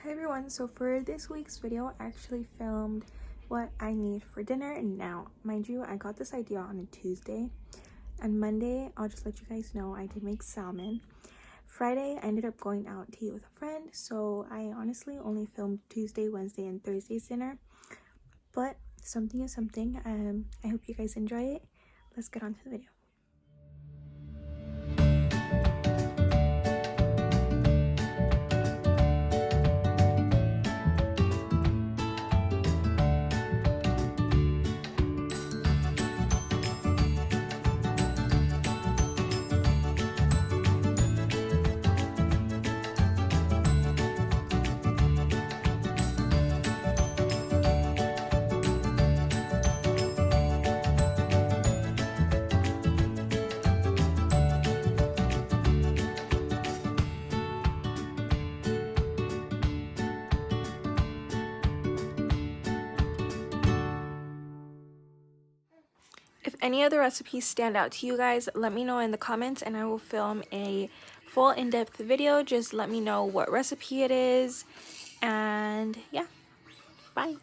Hi everyone, so for this week's video I actually filmed what I need for dinner. And now, mind you, I got this idea on a Tuesday, and Monday I'll just let you guys know I did make salmon. Friday I ended up going out to eat with a friend, so I honestly only filmed Tuesday, Wednesday, and Thursday's dinner, but something is something. I hope you guys enjoy it. Let's get on to the video. If any other recipes stand out to you guys, let me know in the comments and I will film a full in-depth video. Just let me know what recipe it is, and yeah, bye.